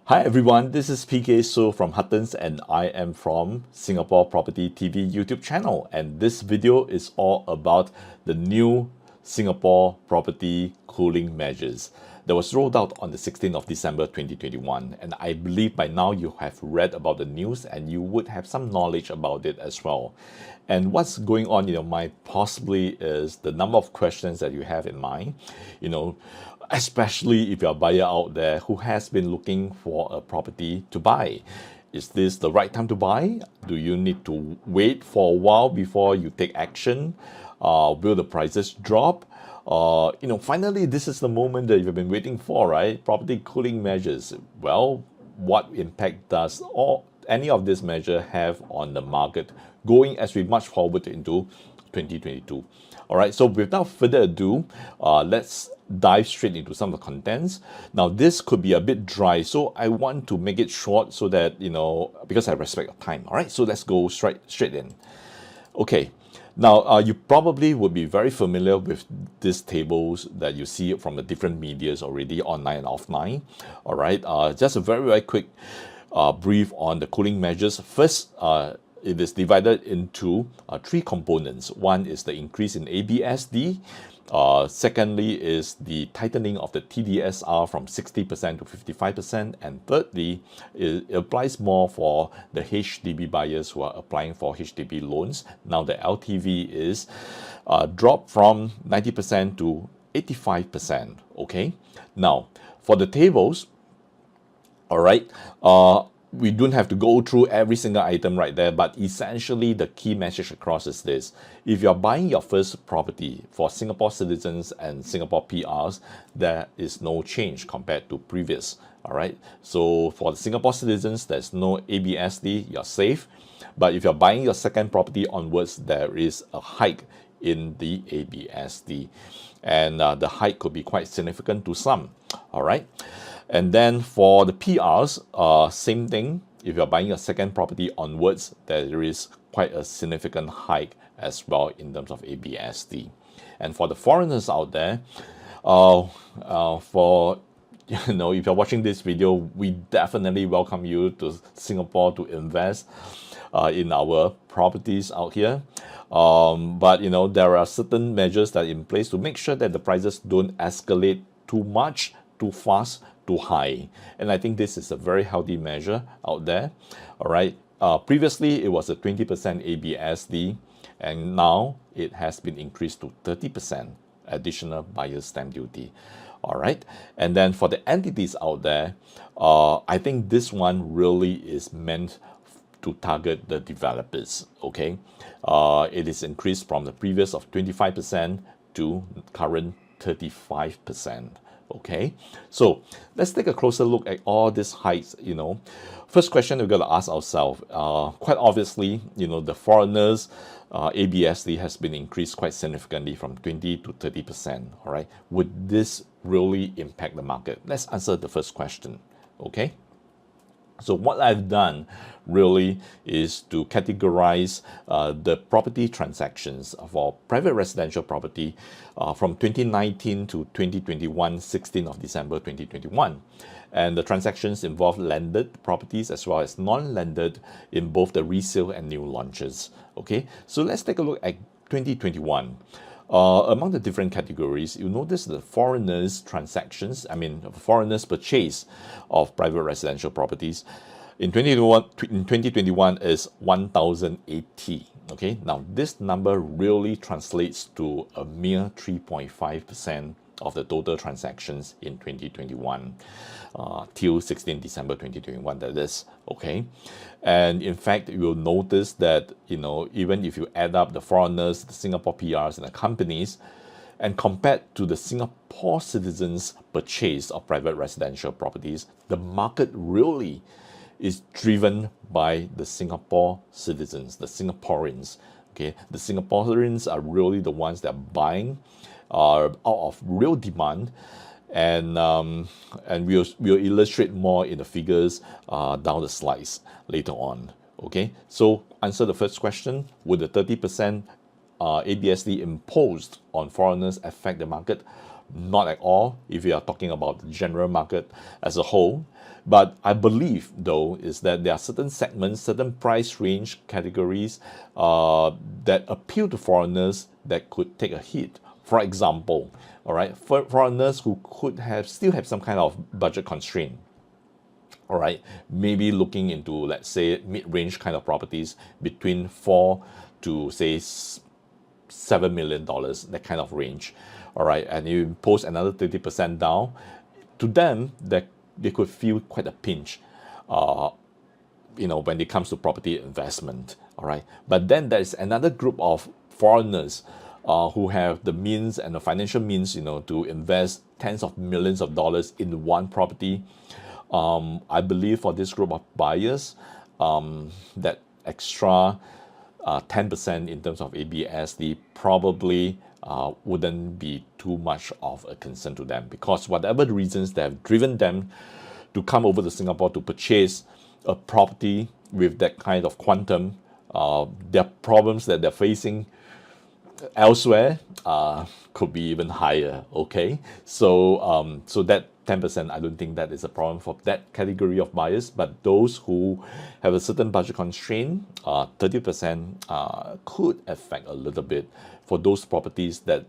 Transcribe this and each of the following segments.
Hi everyone, this is PK So from Huttons and I am from Singapore Property TV YouTube channel, and this video is all about the new Singapore property cooling measures that was rolled out on the 16th of December 2021, and I believe by now you have read about the news and you would have some knowledge about it as well. And what's going on in your mind possibly is the number of questions that you have in mind, especially if you're a buyer out there who has been looking for a property to buy. Is this the right time to buy? Do you need to wait for a while before you take action? Will the prices drop? Finally, this is the moment that you've been waiting for, right? Property cooling measures. Well, what impact does any of this measure have on the market going as we march forward into 2022? All right, so without further ado, let's dive straight into some of the contents. Now, this could be a bit dry, so I want to make it short so that, because I respect your time. All right, so let's go straight in. Okay, now you probably would be very familiar with these tables that you see from the different medias already, online and offline. All right, just a very quick brief on the cooling measures. First, it is divided into three components. One is the increase in ABSD. Secondly is the tightening of the TDSR from 60% to 55%. And thirdly, it applies more for the HDB buyers who are applying for HDB loans. Now the LTV is dropped from 90% to 85%. Okay. Now for the tables, all right, we don't have to go through every single item right there, but essentially the key message across is this. If you're buying your first property for Singapore citizens and Singapore PRs, there is no change compared to previous. All right, so for the Singapore citizens, there's no ABSD, you're safe. But if you're buying your second property onwards, there is a hike in the ABSD, and the hike could be quite significant to some. All right. And then for the PRs, same thing. If you're buying a second property onwards, there is quite a significant hike as well in terms of ABSD. And for the foreigners out there, if you're watching this video, we definitely welcome you to Singapore to invest in our properties out here. But there are certain measures that are in place to make sure that the prices don't escalate too much, too fast, too high. And I think this is a very healthy measure out there. All right. Previously, it was a 20% ABSD, and now it has been increased to 30% additional buyer's stamp duty. All right. And then for the entities out there, I think this one really is meant to target the developers. Okay. It is increased from the previous of 25% to current 35%. Okay, so let's take a closer look at all these hikes. First question we've got to ask ourselves, quite obviously, the foreigners ABSD has been increased quite significantly from 20 to 30%. All right, would this really impact the market? Let's answer the first question. Okay, so what I've done really is to categorize the property transactions for private residential property from 2019 to 2021, 16th of December 2021. And the transactions involve landed properties as well as non-landed in both the resale and new launches. Okay, so let's take a look at 2021. Among the different categories, you notice the foreigners transactions, foreigners purchase of private residential properties in 2021 is 1,080. Okay, now this number really translates to a mere 3.5% of the total transactions in 2021 till 16 December 2021, that is. Okay, and in fact you will notice that even if you add up the foreigners, the Singapore PRs and the companies, and compared to the Singapore citizens purchase of private residential properties, the market really is driven by the Singapore citizens, the Singaporeans. Okay, the Singaporeans are really the ones that are buying out of real demand, and we'll illustrate more in the figures down the slides later on. Okay, so answer the first question: would the 30% ABSD imposed on foreigners affect the market? not at all if you are talking about the general market as a whole. But I believe, though, is that there are certain segments, certain price range categories that appeal to foreigners that could take a hit. For example, all right, for foreigners who could have still have some kind of budget constraint, all right, maybe looking into, let's say, mid-range kind of properties between 4 to say $7 million, that kind of range, all right, and you post another 30% down, to them that they could feel quite a pinch, when it comes to property investment, all right. But then there's another group of foreigners who have the means and the financial means, to invest tens of millions of dollars in one property. I believe for this group of buyers, that extra 10% in terms of ABSD probably wouldn't be too much of a concern to them, because whatever the reasons that have driven them to come over to Singapore to purchase a property with that kind of quantum, their problems that they're facing elsewhere could be even higher. Okay, so that 10%, I don't think that is a problem for that category of buyers. But those who have a certain budget constraint, 30% could affect a little bit for those properties that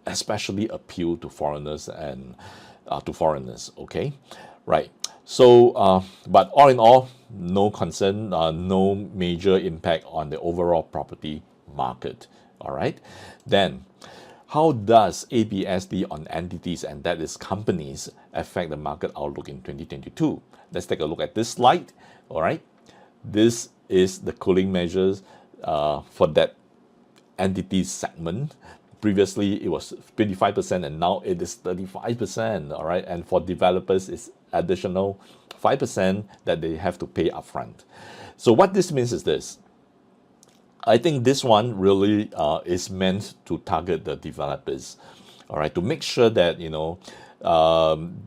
especially appeal to foreigners and okay, right. So but all in all, no concern, no major impact on the overall property market. All right, then how does ABSD on entities, and that is companies, affect the market outlook in 2022? Let's take a look at this slide. All right, this is the cooling measures for that entity segment. Previously it was 25% and now it is 35%. All right, and for developers it's additional 5% that they have to pay upfront. So what this means is this: I think this one really is meant to target the developers, all right, to make sure that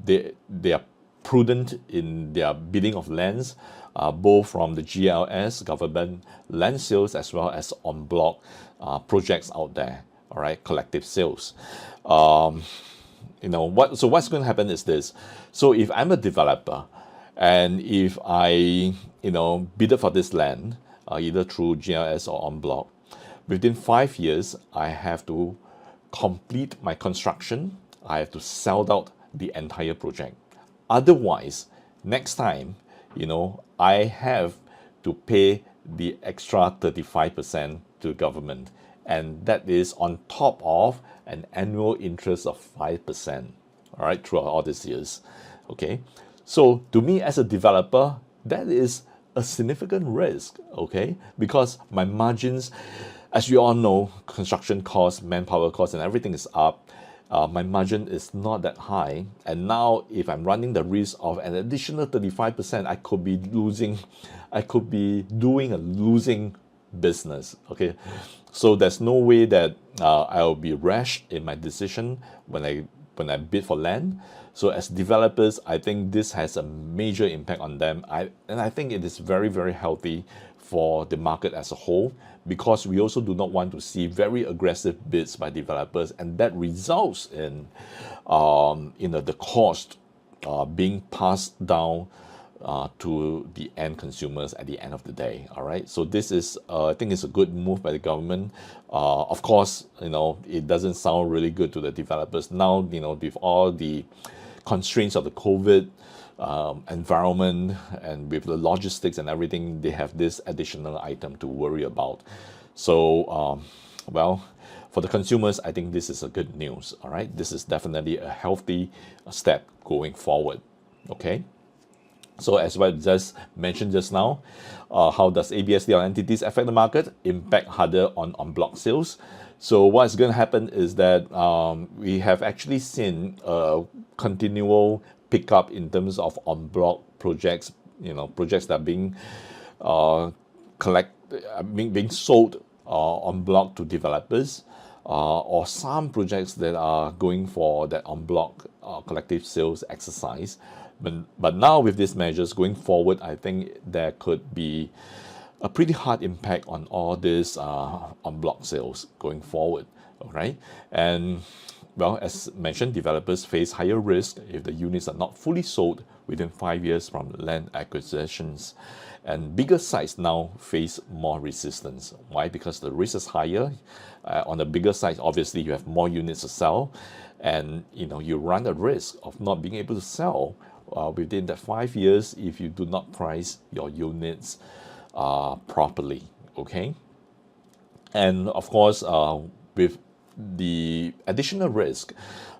they are prudent in their bidding of lands, both from the GLS government land sales as well as en bloc projects out there. All right, collective sales. So what's going to happen is this: so if I'm a developer and if I bid for this land, either through GLS or en bloc, within 5 years, I have to complete my construction. I have to sell out the entire project. Otherwise, next time, I have to pay the extra 35% to the government. And that is on top of an annual interest of 5%, all right, throughout all these years. Okay, so to me as a developer, that is a significant risk, okay, because my margins, as you all know, construction costs, manpower costs, and everything is up. My margin is not that high, and now if I'm running the risk of an additional 35%, I could be doing a losing business. Okay, so there's no way that I'll be rash in my decision when I bid for land. So as developers, I think this has a major impact on them. I think it is very, very healthy for the market as a whole, because we also do not want to see very aggressive bids by developers, and that results in the cost being passed down to the end consumers at the end of the day. All right, so this is I think it's a good move by the government. Of course, it doesn't sound really good to the developers now, with all the constraints of the COVID environment and with the logistics and everything, they have this additional item to worry about. So well, for the consumers, I think this is a good news. All right, this is definitely a healthy step going forward. Okay, so as I just mentioned just now, how does ABSD on entities affect the market? Impact harder on en bloc sales. So what's going to happen is that we have actually seen a continual pickup in terms of en bloc projects, projects that are being being sold en bloc to developers, or some projects that are going for that en bloc collective sales exercise. But now with these measures going forward, I think there could be a pretty hard impact on all these en bloc sales going forward. All right, and well, as mentioned, developers face higher risk if the units are not fully sold within 5 years from land acquisitions. And bigger sites now face more resistance. Why? Because the risk is higher. On the bigger sites, obviously, you have more units to sell, and you run the risk of not being able to sell within that 5 years if you do not price your units properly. Okay, and of course, with the additional risk,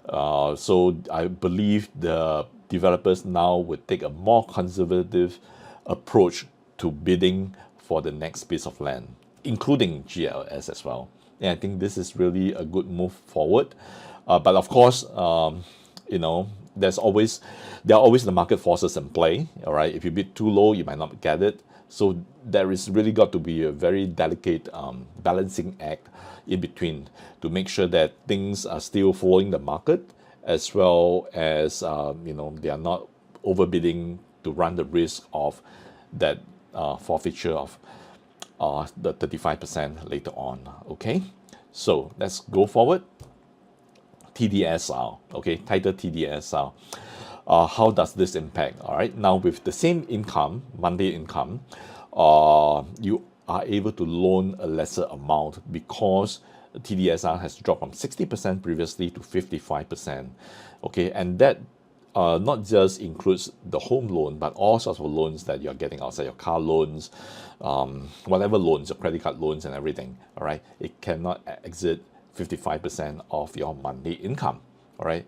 so I believe the developers now would take a more conservative approach to bidding for the next piece of land, including GLS as well. And I think this is really a good move forward. But of course, there are always the market forces in play. All right, if you bid too low, you might not get it. So there is really got to be a very delicate balancing act in between to make sure that things are still following the market, as well as they are not overbidding to run the risk of that forfeiture of the 35% later on. Okay, so let's go forward. TDSR, okay, title TDSR. How does this impact? All right, now with the same income, monthly income, you are able to loan a lesser amount because TDSR has dropped from 60% previously to 55%. Okay, and that not just includes the home loan, but all sorts of loans that you're getting outside, your car loans, whatever loans, your credit card loans and everything. All right, it cannot exceed 55% of your monthly income. All right,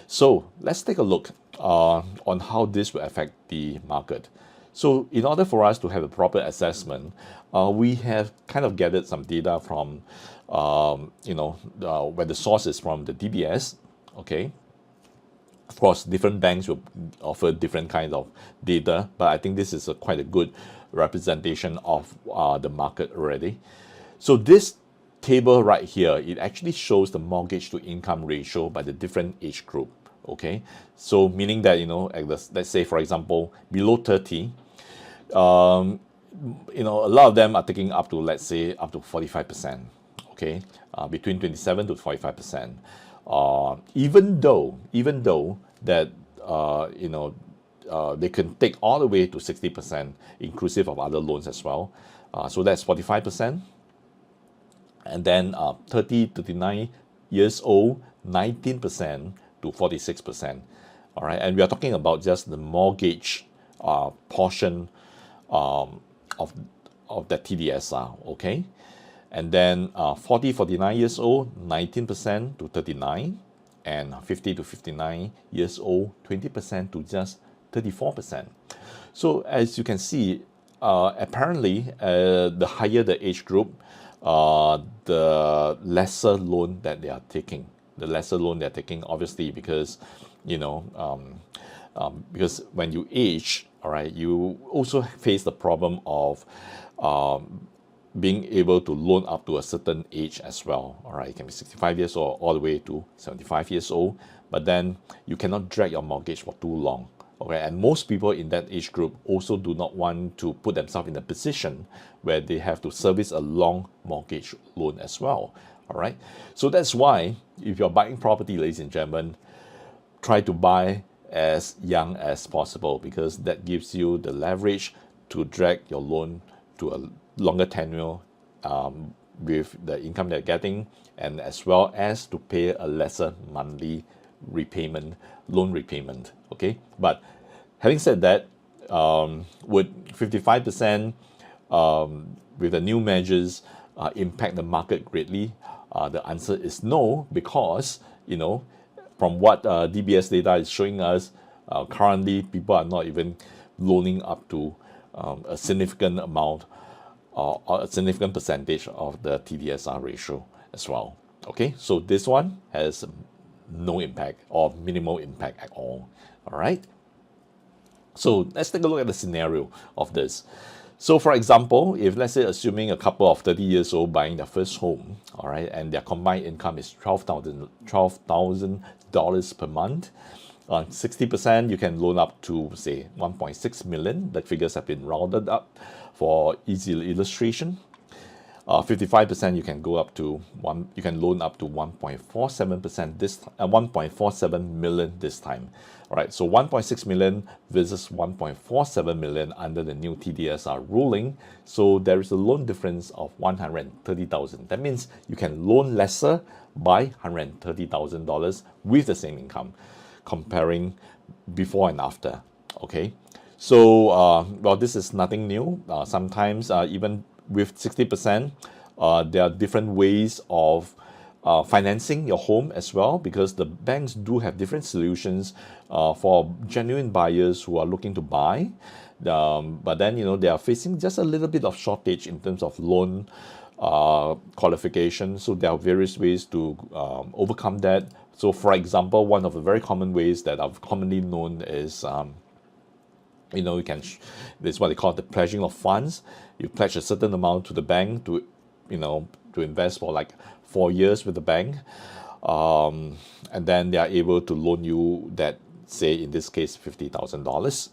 so let's take a look on how this will affect the market. So in order for us to have a proper assessment, we have kind of gathered some data from, where the source is from the DBS. Okay, of course, different banks will offer different kinds of data, but I think this is quite a good representation of the market already. So this table right here, it actually shows the mortgage to income ratio by the different age group. Okay, so meaning that let's say for example below 30, a lot of them are taking up to, let's say, up to 45%. Okay, between 27 to 45%. Even though that they can take all the way to 60%, inclusive of other loans as well. So that's 45%. And then 30 to 39 years old, 19% to 46%. All right, and we are talking about just the mortgage portion of that TDSR. Okay, and then 49 years old, 19% to 39, and 50 to 59 years old, 20% to just 34%. So as you can see, apparently the higher the age group, the lesser loan that they are taking. The lesser loan they're taking, obviously, because because when you age, all right, you also face the problem of being able to loan up to a certain age as well. All right, it can be 65 years old all the way to 75 years old, but then you cannot drag your mortgage for too long. Okay, and most people in that age group also do not want to put themselves in a position where they have to service a long mortgage loan as well. All right, so that's why if you're buying property, ladies and gentlemen, try to buy as young as possible, because that gives you the leverage to drag your loan to a longer tenure with the income they're getting, and as well as to pay a lesser monthly loan repayment. Okay, but having said that, would 55% with the new measures impact the market greatly? The answer is no, because from what DBS data is showing us, currently people are not even loaning up to a significant amount or a significant percentage of the TDSR ratio as well. Okay, so this one has no impact or minimal impact at all. All right, so let's take a look at the scenario of this. So for example, if let's say assuming a couple of 30 years old buying their first home, all right, and their combined income is $12,000 per month, 60%, you can loan up to say 1.6 million. The figures have been rounded up for easy illustration. 55% you can go up to you can loan up to 1.47% 1.47 million this time. All right, so 1.6 million versus 1.47 million under the new TDSR ruling. So there is a loan difference of 130,000. That means you can loan lesser by $130,000 with the same income, comparing before and after. Okay, so well, this is nothing new. Sometimes even with 60%, there are different ways of financing your home as well, because the banks do have different solutions for genuine buyers who are looking to buy. But then, they are facing just a little bit of shortage in terms of loan qualification. So there are various ways to overcome that. So for example, one of the very common ways that I've commonly known is you can this is what they call the pledging of funds. You pledge a certain amount to the bank to to invest for like 4 years with the bank, and then they are able to loan you that, say in this case, $50,000.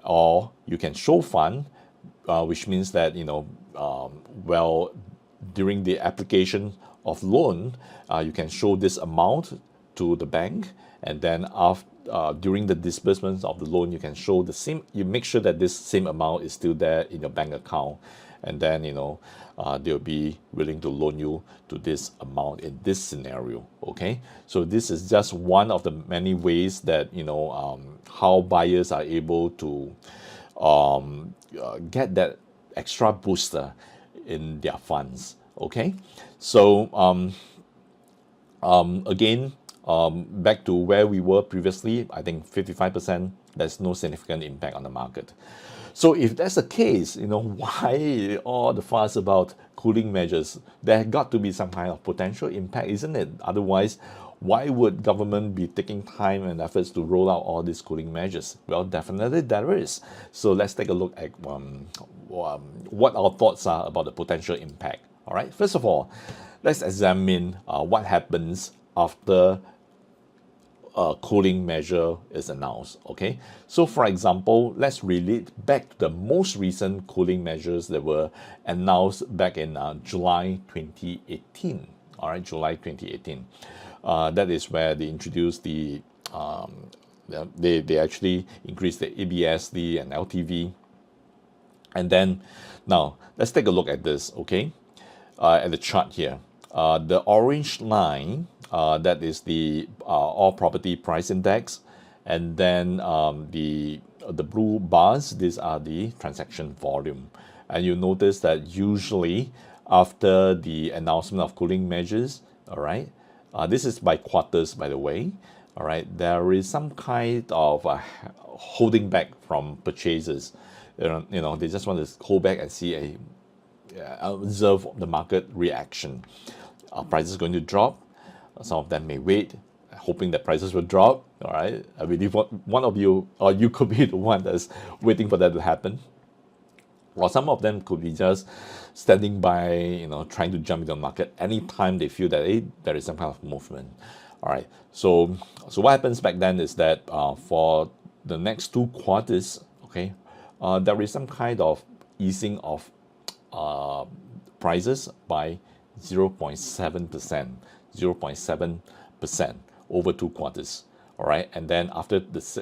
Or you can show fund, which means that well, during the application of loan, you can show this amount to the bank, and then after during the disbursements of the loan, you can show the same. You make sure that this same amount is still there in your bank account, and then they'll be willing to loan you to this amount in this scenario. Okay, so this is just one of the many ways that how buyers are able to get that extra booster in their funds. Okay, so again, back to where we were previously, I think 55%, there's no significant impact on the market. So if that's the case, why all the fuss about cooling measures? There got to be some kind of potential impact, isn't it? Otherwise, why would government be taking time and efforts to roll out all these cooling measures? Well, definitely there is. So let's take a look at what our thoughts are about the potential impact. All right. First of all, let's examine what happens after a cooling measure is announced. Okay, so for example, let's relate back to the most recent cooling measures that were announced back in July 2018. All right, July 2018. That is where they introduced they actually increased the ABSD and LTV. And then now let's take a look at this. Okay, at the chart here. The orange line, that is the all property price index, and then the blue bars, these are the transaction volume. And you notice that usually after the announcement of cooling measures, all right, this is by quarters, by the way, all right, there is some kind of holding back from purchases. They just want to hold back and see observe the market reaction. Are prices going to drop? Some of them may wait, hoping that prices will drop. All right, I believe one of you, or you could be the one that's waiting for that to happen. Or some of them could be just standing by, trying to jump into the market anytime they feel that there is some kind of movement. All right, so what happens back then is that for the next 2 quarters, okay, there is some kind of easing of prices by 0.7% over 2 quarters. All right, and then after 2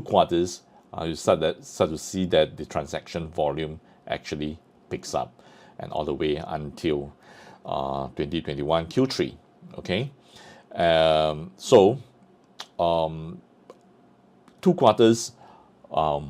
quarters, you start to see that the transaction volume actually picks up, and all the way until 2021 Q3. Okay, 2 quarters,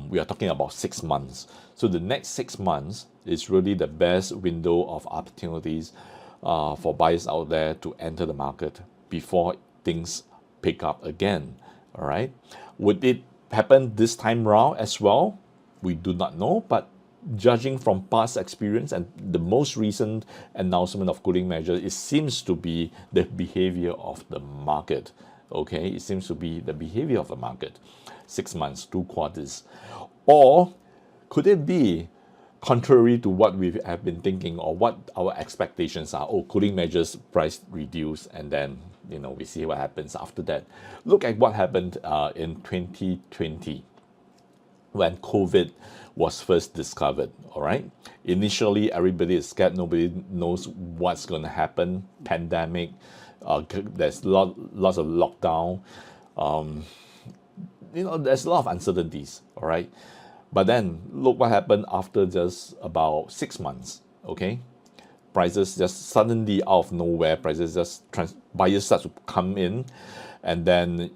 we are talking about 6 months. So the next 6 months is really the best window of opportunities for buyers out there to enter the market before things pick up again. All right, would it happen this time round as well? We do not know, but judging from past experience and the most recent announcement of cooling measures, it seems to be the behavior of the market. Okay, it seems to be the behavior of the market. 6 months, 2 quarters. Or could it be contrary to what we have been thinking, or what our expectations are? Oh, cooling measures, price reduce, and then we see what happens after that. Look at what happened in 2020. when COVID was first discovered. All right. Initially, everybody is scared. Nobody knows what's going to happen. Pandemic. There's lots of lockdown. There's a lot of uncertainties. All right. But then look what happened after just about 6 months. Okay. Prices just suddenly out of nowhere, prices just buyers start to come in, and then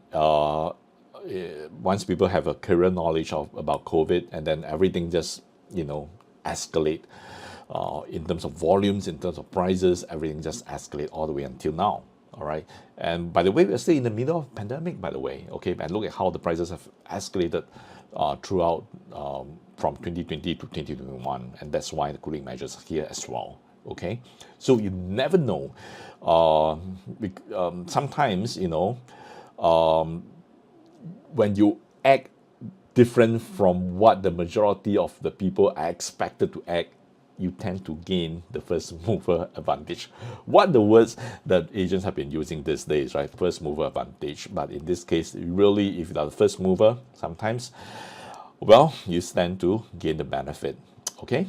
once people have a clearer knowledge about COVID, and then everything just escalate in terms of volumes, in terms of prices, everything just escalate all the way until now. All right, and by the way, we're still in the middle of pandemic. By the way, okay, and look at how the prices have escalated throughout from 2020 to 2021, and that's why the cooling measures are here as well. Okay, so you never know. Sometimes when you act different from what the majority of the people are expected to act, you tend to gain the first mover advantage. What the words that agents have been using these days, right? First mover advantage. But in this case, really, if you are the first mover, sometimes, well, you stand to gain the benefit. Okay.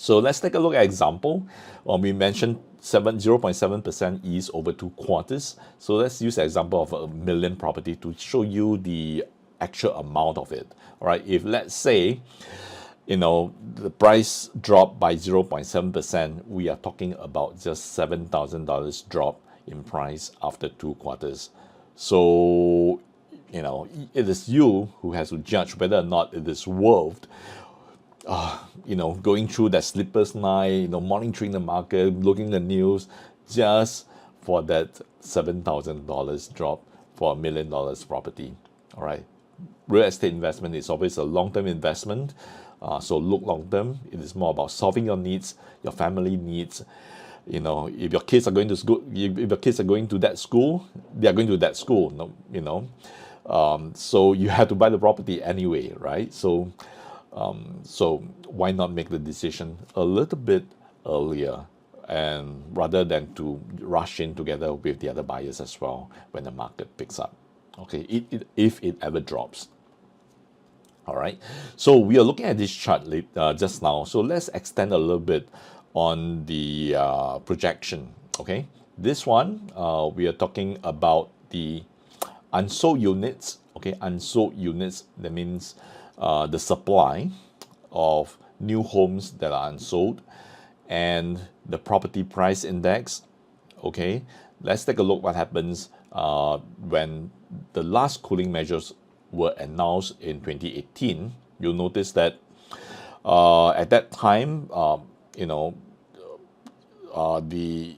So let's take a look at example. We mentioned 0.7% ease over 2 quarters. So let's use the example of a million property to show you the actual amount of it. All right, if let's say, the price dropped by 0.7%, we are talking about just $7,000 drop in price after 2 quarters. So, it is you who has to judge whether or not it is worth going through that sleepless night, monitoring the market, looking at the news, just for that $7,000 drop for $1 million property. All right. Real estate investment is always a long-term investment. So look long-term. It is more about solving your needs, your family needs. If your kids are going to school, if your kids are going to that school, they are going to that school. So you have to buy the property anyway, right? So why not make the decision a little bit earlier, and rather than to rush in together with the other buyers as well when the market picks up. Okay, if it ever drops. All right, so we are looking at this chart just now. So let's extend a little bit on the projection. Okay, this one we are talking about the unsold units. Okay, unsold units, that means the supply of new homes that are unsold, and the property price index. Okay, let's take a look what happens when the last cooling measures were announced in 2018. You'll notice that at that time, the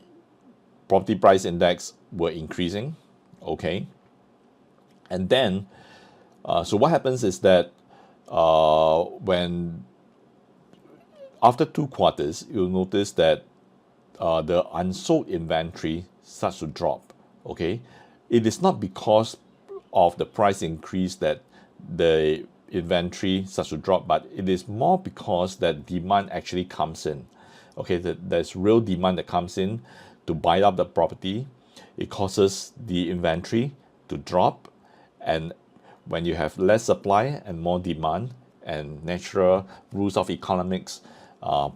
property price index were increasing. Okay, and then so what happens is that when after 2 quarters, you'll notice that the unsold inventory starts to drop. Okay, it is not because of the price increase that the inventory starts to drop, but it is more because that demand actually comes in. Okay, there's real demand that comes in to buy up the property. It causes the inventory to drop, and when you have less supply and more demand and natural rules of economics,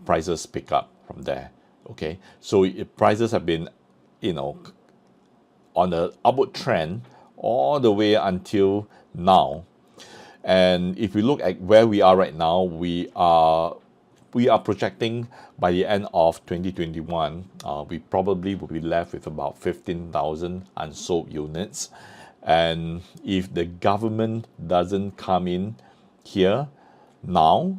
prices pick up from there. Okay, so prices have been, on the upward trend all the way until now. And if we look at where we are right now, we are projecting by the end of 2021, we probably will be left with about 15,000 unsold units. And if the government doesn't come in here now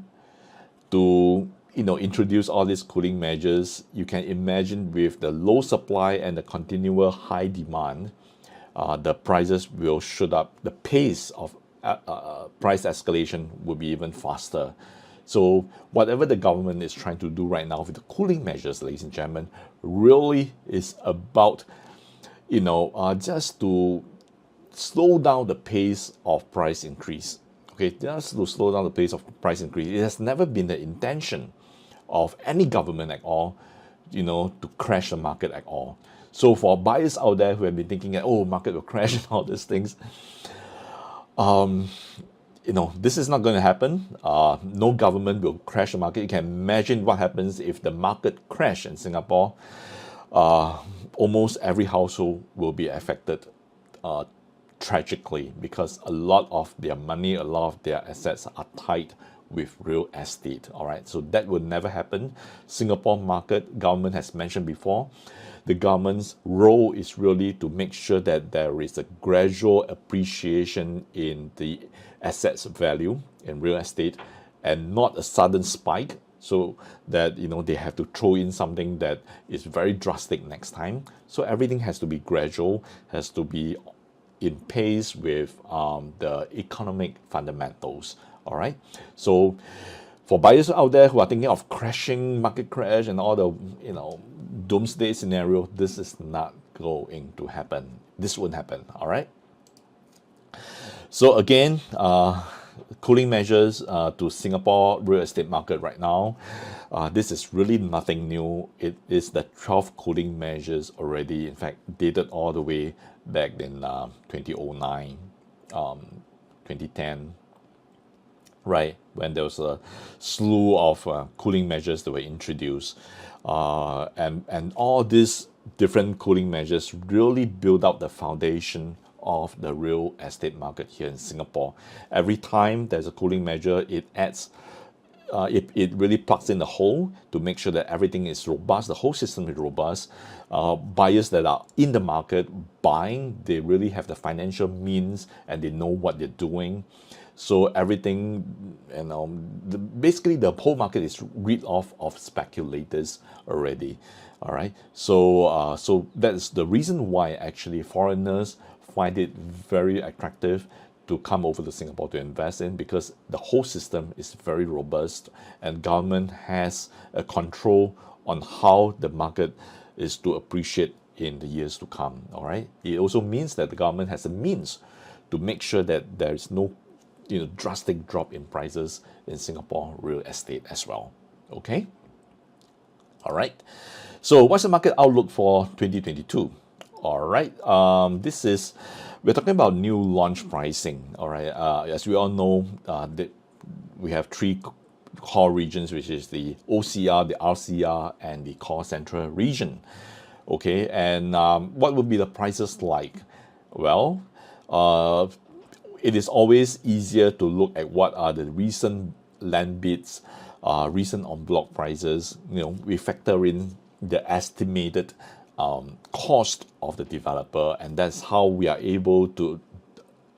to introduce all these cooling measures, you can imagine with the low supply and the continual high demand, the prices will shoot up. The pace of price escalation will be even faster. So whatever the government is trying to do right now with the cooling measures, ladies and gentlemen, really is about just to slow down the pace of price increase. Okay, just to slow down the pace of price increase. It has never been the intention of any government at all, to crash the market at all. So for buyers out there who have been thinking that, market will crash and all these things, this is not going to happen. No government will crash the market. You can imagine what happens if the market crash in Singapore. Almost every household will be affected tragically, because a lot of their money, a lot of their assets are tied with real estate. All right, so that will never happen. Singapore market, government has mentioned before, the government's role is really to make sure that there is a gradual appreciation in the assets value in real estate, and not a sudden spike, so that they have to throw in something that is very drastic next time. So everything has to be gradual, has to be in pace with the economic fundamentals. All right, so for buyers out there who are thinking of crashing, market crash, and all the doomsday scenario, this is not going to happen. This won't happen. All right. So again, cooling measures to Singapore real estate market right now. This is really nothing new. It is the 12th cooling measures already, in fact, dated all the way back in 2009, 2010, right, when there was a slew of cooling measures that were introduced. And all these different cooling measures really build up the foundation of the real estate market here in Singapore. Every time there's a cooling measure, it adds, it really plugs in the hole to make sure that everything is robust, the whole system is robust. Buyers that are in the market buying, they really have the financial means and they know what they're doing. So everything, basically the whole market is rid of speculators already. All right, so that's the reason why actually foreigners find it very attractive to come over to Singapore to invest in, because the whole system is very robust and government has a control on how the market is to appreciate in the years to come. All right, it also means that the government has a means to make sure that there is no drastic drop in prices in Singapore real estate as well. Okay, all right, so what's the market outlook for 2022? All right, we're talking about new launch pricing. All right, as we all know, we have three core regions, which is the OCR, the RCR, and the core central region. Okay, and what would be the prices like? Well, it is always easier to look at what are the recent land bids, recent en bloc prices. We factor in the estimated cost of the developer, and that's how we are able to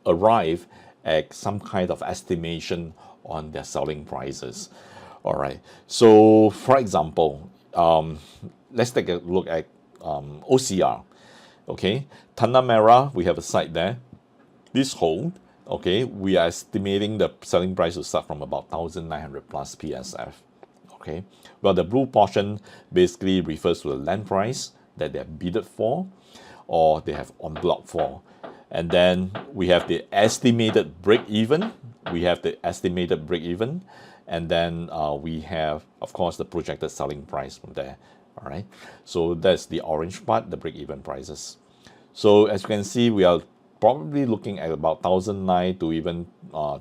arrive at some kind of estimation on their selling prices. All right, so for example, let's take a look at OCR. Okay, Tanah Merah, we have a site there. This hold, okay, we are estimating the selling price to start from about 1,900 plus PSF. Okay, well, the blue portion basically refers to the land price that they have bidded for or they have en bloc for. And then we have the estimated break even. And then we have, of course, the projected selling price from there. All right, so that's the orange part, the break even prices. So as you can see, we are probably looking at about 1,009 to even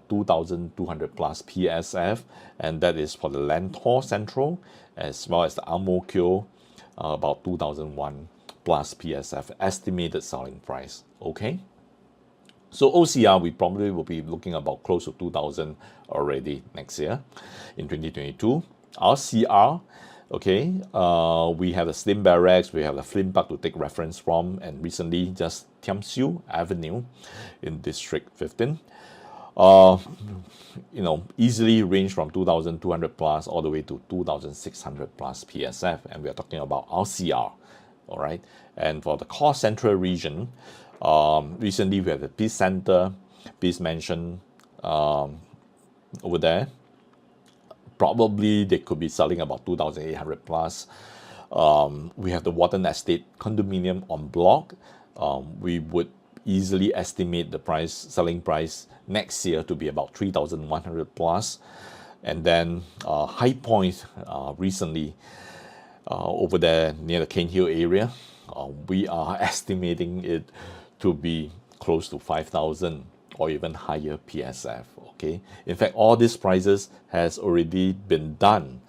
2,200 plus PSF, and that is for the Lentor Central as well as the Ang Mo Kio, about 2,001 plus PSF estimated selling price. Okay, so OCR, we probably will be looking about close to 2,000 already next year in 2022. RCR, okay, we have the Slim Barracks, we have the Flint Park to take reference from, and recently just Thiam Siew Avenue in District 15. Easily range from 2,200 plus all the way to 2,600 plus PSF, and we are talking about RCR. All right, and for the core central region, recently we have the Peace Center, Peace Mansion over there. Probably they could be selling about 2,800 plus. We have the Watten Estate condominium en bloc. We would easily estimate the selling price next year to be about 3,100 plus. And then High Point recently over there near the Cane Hill area, we are estimating it to be close to 5,000 or even higher PSF. Okay, in fact, all these prices has already been done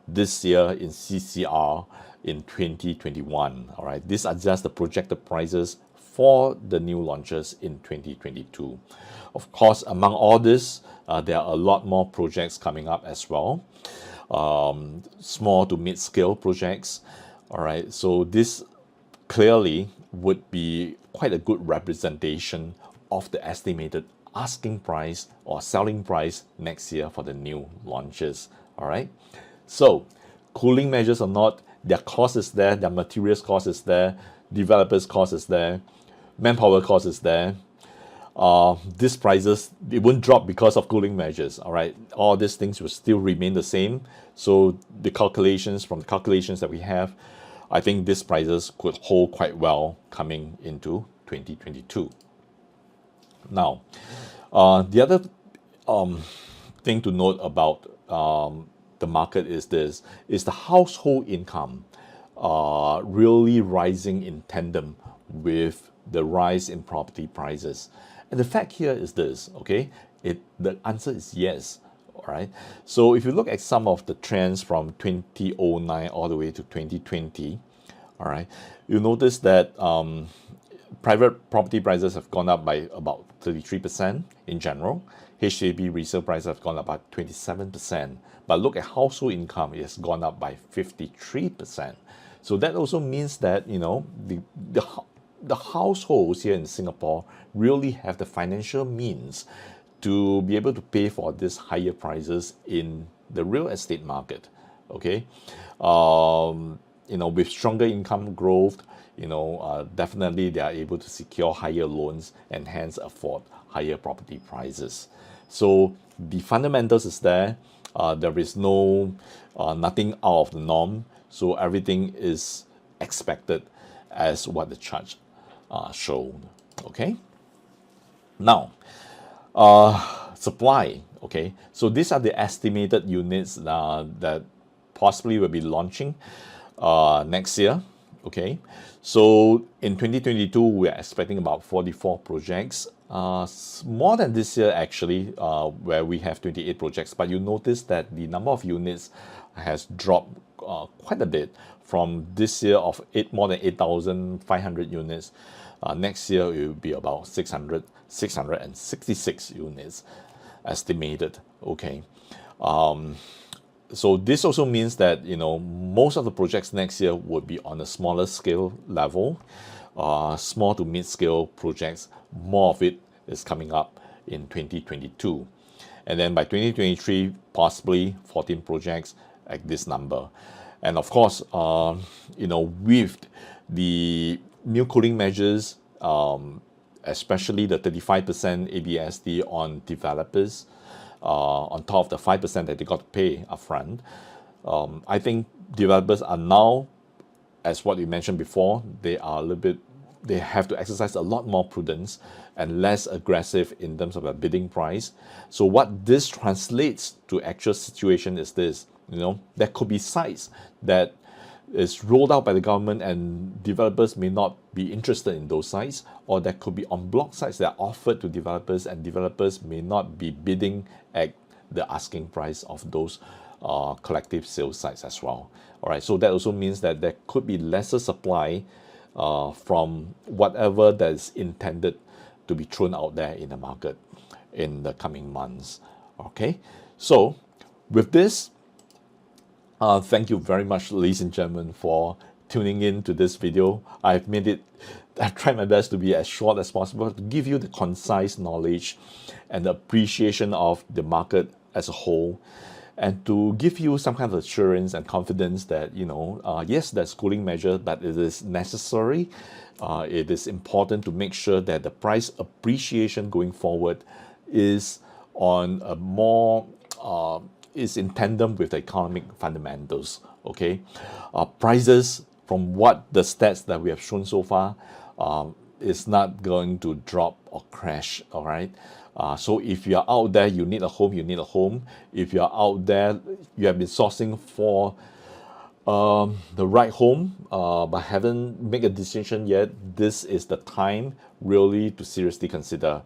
this year in CCR in 2021. All right, these are just the projected prices for the new launches in 2022. Of course, among all this, there are a lot more projects coming up as well, small to mid-scale projects. All right, so this clearly would be quite a good representation of the estimated asking price or selling price next year for the new launches. All right, so cooling measures or not, their cost is there, their materials cost is there, developers cost is there, manpower cost is there. These prices, it won't drop because of cooling measures. All right, all these things will still remain the same. So the calculations, from the calculations that we have, I think these prices could hold quite well coming into 2022. Now, the other thing to note about the market is this: is the household income really rising in tandem with the rise in property prices? And the fact here is this, okay? The answer is yes. All right. So if you look at some of the trends from 2009 all the way to 2020, all right, you'll notice that private property prices have gone up by about 33% in general. HDB resale prices have gone up by 27%. But look at household income, it has gone up by 53%. So that also means that, you know, the households here in Singapore really have the financial means to be able to pay for these higher prices in the real estate market. Okay, you know, with stronger income growth, you know, definitely they are able to secure higher loans and hence afford higher property prices. So the fundamentals is there. There is nothing out of the norm. So everything is expected as what the chart showed. Okay. Now, supply. Okay. So these are the estimated units that possibly will be launching next year. Okay. So in 2022, we are expecting about 44 projects. More than this year actually, where we have 28 projects. But you notice that the number of units has dropped quite a bit from this year of more than 8,500 units. Next year it will be about 666 units estimated. Okay. So this also means that, you know, most of the projects next year would be on a smaller scale level, small to mid-scale projects. More of it is coming up in 2022. And then by 2023, possibly 14 projects at this number. And of course, you know, with the new cooling measures, especially the 35% ABSD on developers, on top of the 5% that they got to pay upfront, I think developers are now, as what you mentioned before, they have to exercise a lot more prudence and less aggressive in terms of a bidding price. So what this translates to actual situation is this: you know, there could be sites that is rolled out by the government and developers may not be interested in those sites, or there could be en bloc sites that are offered to developers and developers may not be bidding at the asking price of those collective sales sites as well. All right, so that also means that there could be lesser supply from whatever that is intended to be thrown out there in the market in the coming months. Okay, so with this, thank you very much, ladies and gentlemen, for tuning in to this video. I've tried my best to be as short as possible to give you the concise knowledge and the appreciation of the market as a whole, and to give you some kind of assurance and confidence that, you know, yes, there's cooling measure, but it is necessary. It is important to make sure that the price appreciation going forward is on a more is in tandem with the economic fundamentals. Okay, prices, from what the stats that we have shown so far, is not going to drop or crash. All right. So if you are out there, you need a home, you need a home. If you are out there, you have been sourcing for the right home, but haven't made a decision yet, this is the time really to seriously consider.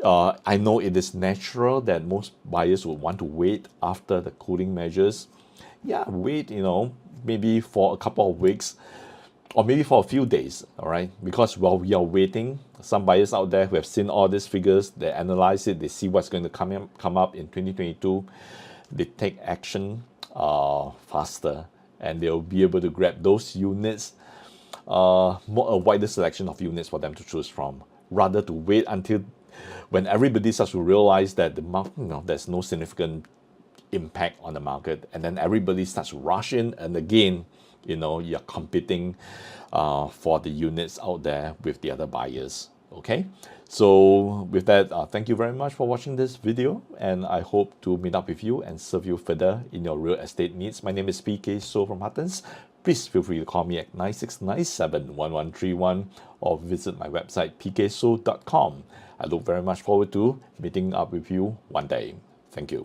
I know it is natural that most buyers would want to wait after the cooling measures. Yeah, wait, maybe for a couple of weeks or maybe for a few days, all right? Because while we are waiting, some buyers out there who have seen all these figures, they analyze it, they see what's going to come up in 2022, they take action faster, and they'll be able to grab those units, a wider selection of units for them to choose from, rather to wait until when everybody starts to realize that the market, there's no significant impact on the market, and then everybody starts to rush in, and again, you're competing for the units out there with the other buyers. Okay, so with that, thank you very much for watching this video, and I hope to meet up with you and serve you further in your real estate needs. My name is PK So from Huttons. Please feel free to call me at 9697-1131 or visit my website pkso.com. I look very much forward to meeting up with you one day. Thank you.